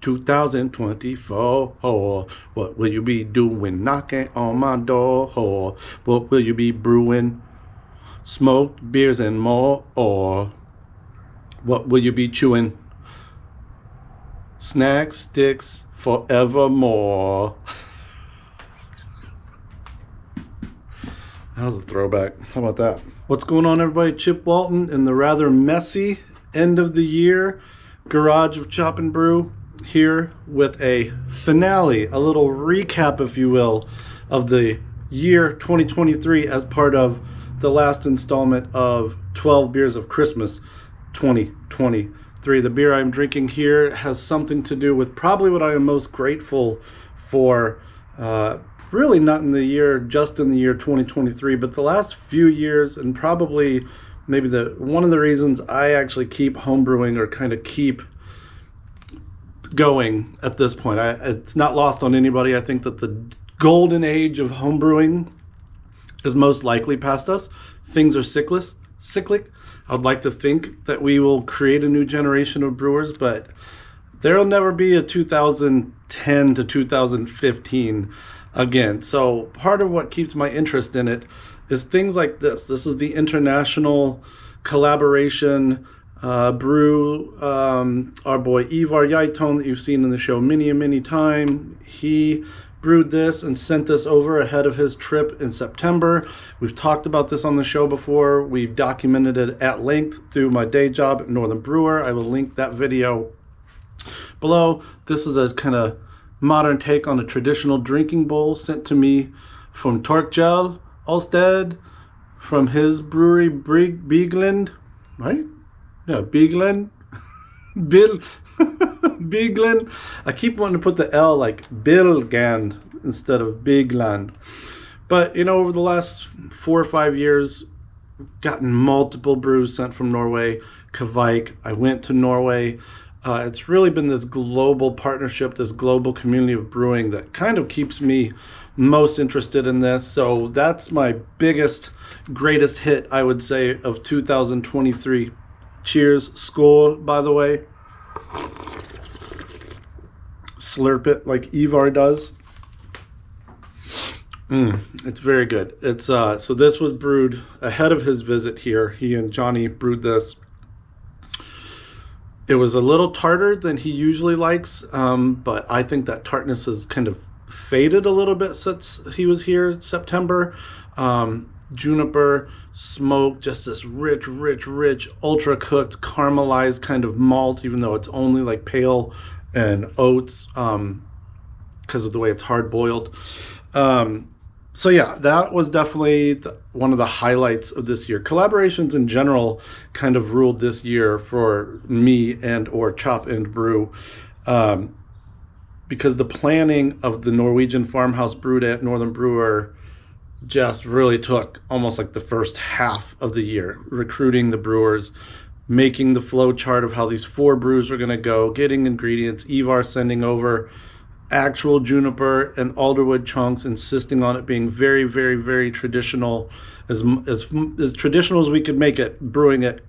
2024. What will you be doing knocking on my door? What will you be brewing? Smoked beers and more. Or what will you be chewing? Snack sticks forevermore. That was a throwback. How about that? What's going on, everybody? Chip Walton in the rather messy end of the year garage of Chop and Brew, here with a finale, a little recap, if you will, of the year 2023 as part of the last installment of 12 Beers of Christmas 2023. The beer I'm drinking here has something to do with probably what I am most grateful for, really not in the year, just in the year 2023, but the last few years, and probably maybe one of the reasons I actually keep homebrewing or kind of keep going at this point. It's not lost on anybody. I think that the golden age of homebrewing is most likely past us. Things are cyclic. I would like to think that we will create a new generation of brewers, but there'll never be a 2010 to 2015 again. So part of what keeps my interest in it is things like this. This is the international collaboration brew. Our boy Ivar Yaitone, that you've seen in the show many times, he brewed this and sent this over ahead of his trip in September. We've talked about this on the show before. We've documented it at length through my day job at Northern Brewer. I will link that video below. This is a kind of modern take on a traditional drinking bowl sent to me from Torkjell Olsted from his brewery Bigland, right? Yeah, Bigland. Bigland. I keep wanting to put the L like Bilgand instead of Bigland. But you know, over the last 4 or 5 years, gotten multiple brews sent from Norway, Kveik. I went to Norway. It's really been this global partnership, this global community of brewing that kind of keeps me most interested in this. So that's my greatest hit, I would say, of 2023. Cheers. Skål, by the way. Slurp it like Ivar does. It's very good. It's so this was brewed ahead of his visit here. He and Johnny brewed this. It was a little tartar than he usually likes, but I think that tartness has kind of faded a little bit since he was here in September. Juniper, smoke, just this rich, ultra cooked, caramelized kind of malt, even though it's only like pale and oats because of the way it's hard boiled. So yeah, that was definitely one of the highlights of this year. Collaborations in general kind of ruled this year for me and or Chop and Brew, because the planning of the Norwegian Farmhouse Brew Day at Northern Brewer just really took almost like the first half of the year, recruiting the brewers, making the flow chart of how these 4 brews were going to go, getting ingredients, Ivar sending over actual juniper and alderwood chunks, insisting on it being very traditional, as traditional as we could make it, brewing it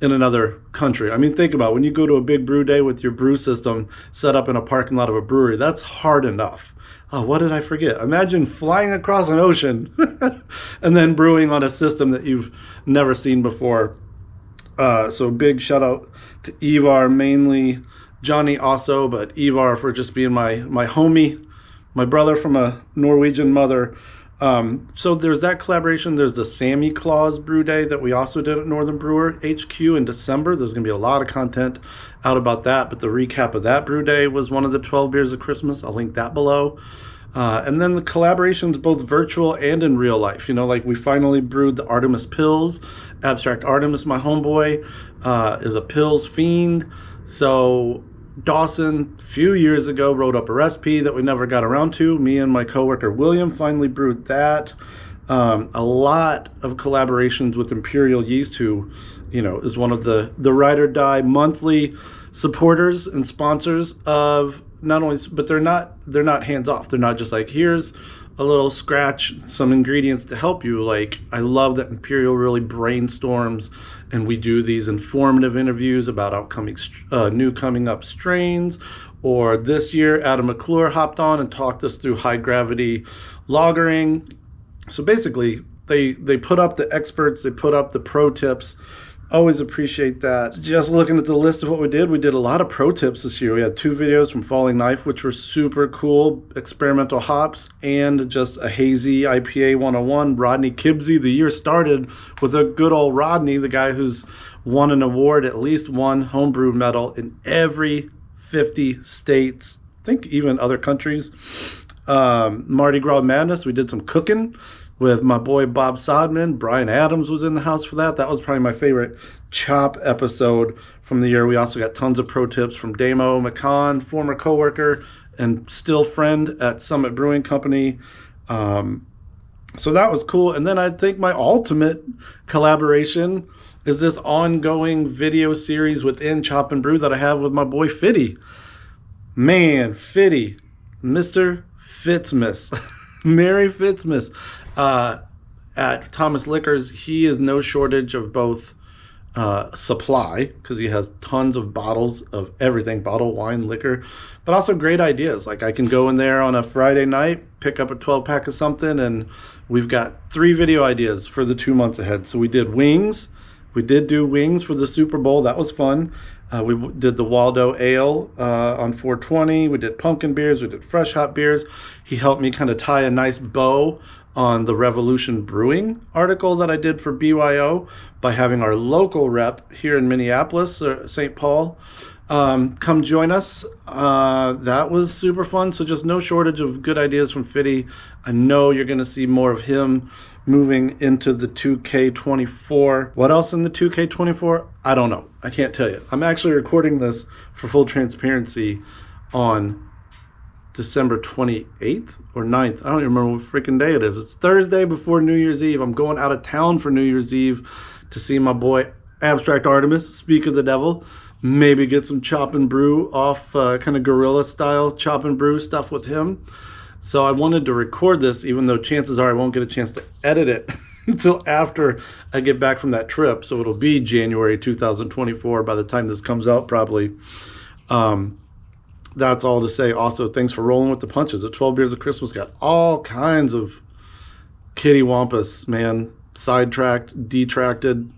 in another country. I mean, think about it. When you go to a big brew day with your brew system set up in a parking lot of a brewery, that's hard enough. Oh, what did I forget? Imagine flying across an ocean and then brewing on a system that you've never seen before. So big shout out to Ivar, mainly Johnny also, but Ivar for just being my homie, my brother from a Norwegian mother. So there's that collaboration. There's the Sammy Claus Brew Day that we also did at Northern Brewer HQ in December. There's going to be a lot of content out about that, but the recap of that brew day was one of the 12 Beers of Christmas. I'll link that below. And then the collaborations, both virtual and in real life. You know, like we finally brewed the Artemis Pills. Abstract Artemis, my homeboy, is a pills fiend. So Dawson, a few years ago, wrote up a recipe that we never got around to. Me and my coworker William finally brewed that. A lot of collaborations with Imperial Yeast, who, you know, is one of the ride or die monthly supporters and sponsors of not only, but they're not hands off. They're not just like, here's a little scratch, some ingredients to help you. Like, I love that Imperial really brainstorms, and we do these informative interviews about upcoming new coming up strains, Or this year, Adam McClure hopped on and talked us through high gravity lagering. So basically, they put up the experts, they put up the pro tips. Always appreciate that. Just looking at the list of what we did a lot of pro tips this year. We had 2 videos from Falling Knife, which were super cool, experimental hops, and just a hazy IPA 101. Rodney Kibsey, the year started with a good old Rodney, the guy who's won an award, at least one homebrew medal in every 50 states, I think even other countries. Mardi Gras Madness, we did some cooking with my boy Bob Sodman. Brian Adams was in the house for that. That was probably my favorite chop episode from the year. We also got tons of pro tips from Damo McConn, former coworker and still friend at Summit Brewing Company. So that was cool. And then I think my ultimate collaboration is this ongoing video series within Chop and Brew that I have with my boy Fitty. Man, Fitty, Mr. Fitzmas, Merry Fitzmas. At Thomas Liquors, he is no shortage of both supply, because he has tons of bottles of everything, bottle, wine, liquor, but also great ideas. Like I can go in there on a Friday night, pick up a 12-pack of something, and we've got 3 video ideas for the 2 months ahead. So we did wings. We did do wings for the Super Bowl. That was fun. We did the Waldo Ale on 420. We did pumpkin beers. We did fresh hop beers. He helped me kind of tie a nice bow on the Revolution Brewing article that I did for BYO by having our local rep here in Minneapolis, or St. Paul, come join us. That was super fun. So just no shortage of good ideas from Fitty. I know you're going to see more of him moving into the 2K24. What else in the 2K24? I don't know. I can't tell you. I'm actually recording this for full transparency on December 28th or 9th. I don't even remember what freaking day it is. It's Thursday before New Year's Eve. I'm going out of town for New Year's Eve to see my boy Abstract Artemis, Speak of the Devil. Maybe get some chop and brew off, kind of guerrilla style chop and brew stuff with him. So I wanted to record this, even though chances are I won't get a chance to edit it until after I get back from that trip. So it'll be January 2024 by the time this comes out, probably. That's all to say. Also, thanks for rolling with the punches. At 12 Beers of Christmas got all kinds of kitty wampus, man. Sidetracked, detracted,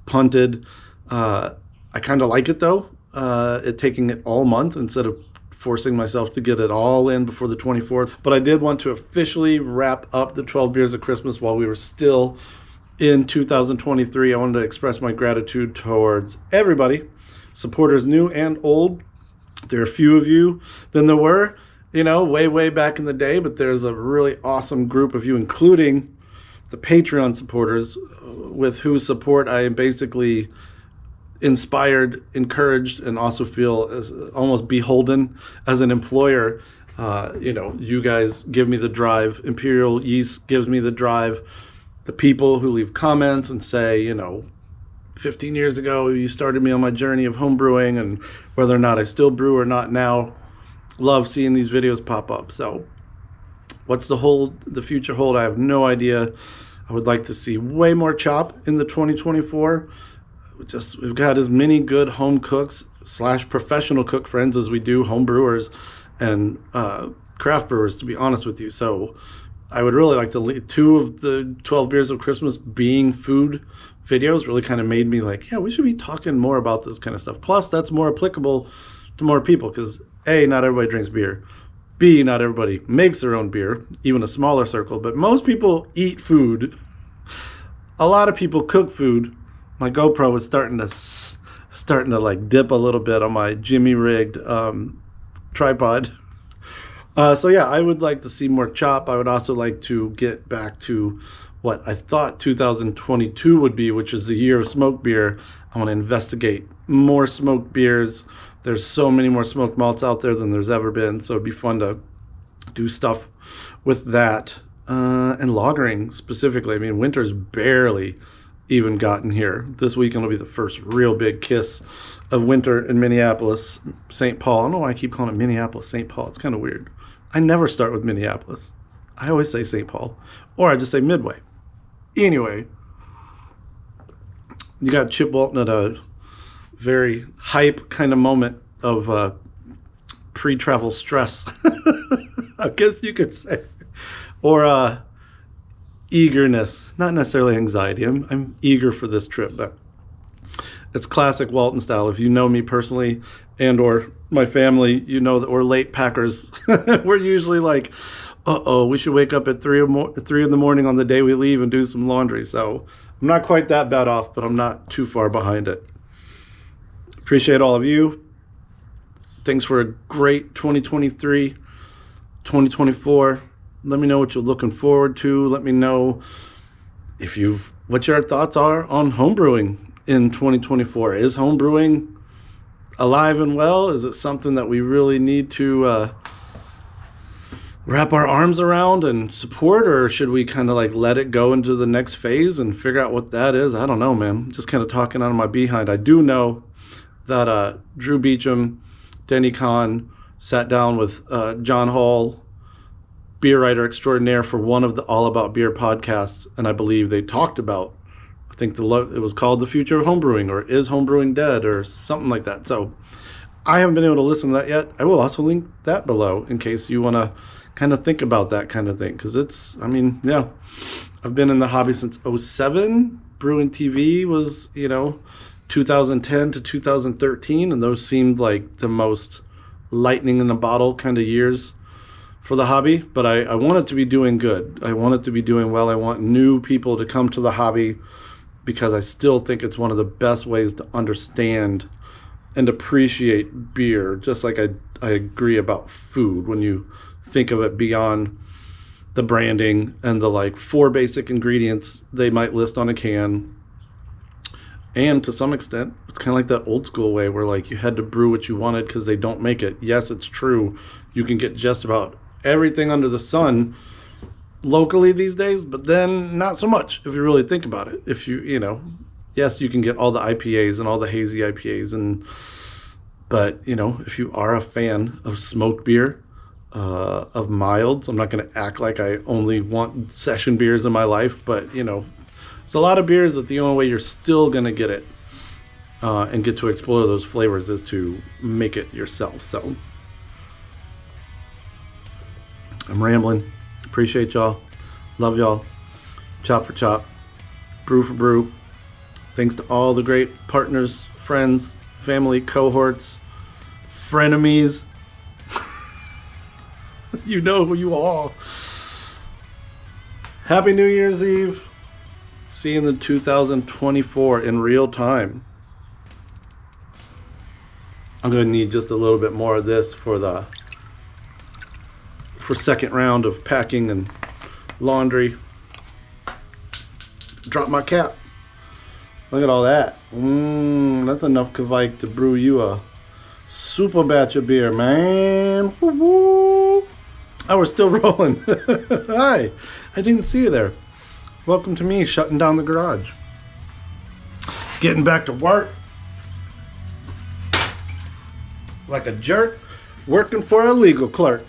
punted. I kind of like it, though. It taking it all month instead of forcing myself to get it all in before the 24th. But I did want to officially wrap up the 12 Beers of Christmas while we were still in 2023. I wanted to express my gratitude towards everybody, supporters new and old. There are few of you than there were, way back in the day, but there's a really awesome group of you, including the Patreon supporters, with whose support I am basically inspired, encouraged, and also feel as almost beholden as an employer. You guys give me the drive. Imperial Yeast gives me the drive. The people who leave comments and say, 15 years ago, you started me on my journey of homebrewing, and whether or not I still brew or not now, love seeing these videos pop up. So what's the future hold? I have no idea. I would like to see way more chop in the 2024. We've got as many good home cooks / professional cook friends as we do home brewers and craft brewers, to be honest with you. So I would really like to lead 2 of the 12 Beers of Christmas being food videos. Really kind of made me like, yeah, we should be talking more about this kind of stuff. Plus, that's more applicable to more people because A, not everybody drinks beer. B, not everybody makes their own beer, even a smaller circle. But most people eat food. A lot of people cook food. My GoPro was starting to like dip a little bit on my Jimmy rigged tripod. So yeah, I would like to see more chop. I would also like to get back to what I thought 2022 would be, which is the year of smoked beer. I want to investigate more smoked beers. There's so many more smoked malts out there than there's ever been. So it'd be fun to do stuff with that. And lagering specifically. I mean, winter's barely even gotten here. This weekend will be the first real big kiss of winter in Minneapolis, St. Paul. I don't know why I keep calling it Minneapolis, St. Paul. It's kind of weird. I never start with Minneapolis. I always say St. Paul, or I just say Midway. Anyway, you got Chip Walton at a very hype kind of moment of pre-travel stress, I guess you could say, or eagerness, not necessarily anxiety. I'm eager for this trip, but it's classic Walton style. If you know me personally and or my family, you know that we're late packers. We're usually like, we should wake up at 3 in the morning on the day we leave and do some laundry. So I'm not quite that bad off, but I'm not too far behind it. Appreciate all of you. Thanks for a great 2023, 2024. Let me know what you're looking forward to. Let me know what your thoughts are on homebrewing in 2024. Is homebrewing alive and well? Is it something that we really need to wrap our arms around and support, or should we kind of like let it go into the next phase and figure out what that is? I don't know, man. Just kind of talking out of my behind. I do know that Drew Beechum, Denny, Conn sat down with John Hall, beer writer extraordinaire, for one of the All About Beer podcasts, and I believe they talked about, I think it was called The Future of Homebrewing, or Is Homebrewing Dead, or something like that. So I haven't been able to listen to that yet. I will also link that below in case you want to kind of think about that kind of thing, because I've been in the hobby since 2007. Brewing TV was 2010 to 2013, and those seemed like the most lightning in the bottle kind of years for the hobby. But I want it to be doing good. I want it to be doing well. I want new people to come to the hobby, because I still think it's one of the best ways to understand and appreciate beer, just like I agree about food. When you think of it beyond the branding and the like 4 basic ingredients they might list on a can. And to some extent, it's kind of like that old school way where like you had to brew what you wanted because they don't make it. Yes, it's true. You can get just about everything under the sun locally these days, but then not so much if you really think about it. If yes, you can get all the IPAs and all the hazy IPAs, but if you are a fan of smoked beer, of milds, I'm not going to act like I only want session beers in my life, but it's a lot of beers that the only way you're still going to get it and get to explore those flavors is to make it yourself. So I'm rambling. Appreciate y'all. Love y'all. Chop for chop. Brew for brew. Thanks to all the great partners, friends, family, cohorts, frenemies. You know who you are. Happy New Year's Eve. See you in the 2024 in real time. I'm going to need just a little bit more of this for second round of packing and laundry. Drop my cap. Look at all that. That's enough Kvike to brew you a super batch of beer, man. Woo-woo. Oh, we're still rolling. Hi. I didn't see you there. Welcome to me shutting down the garage. Getting back to work. Like a jerk. Working for a legal clerk.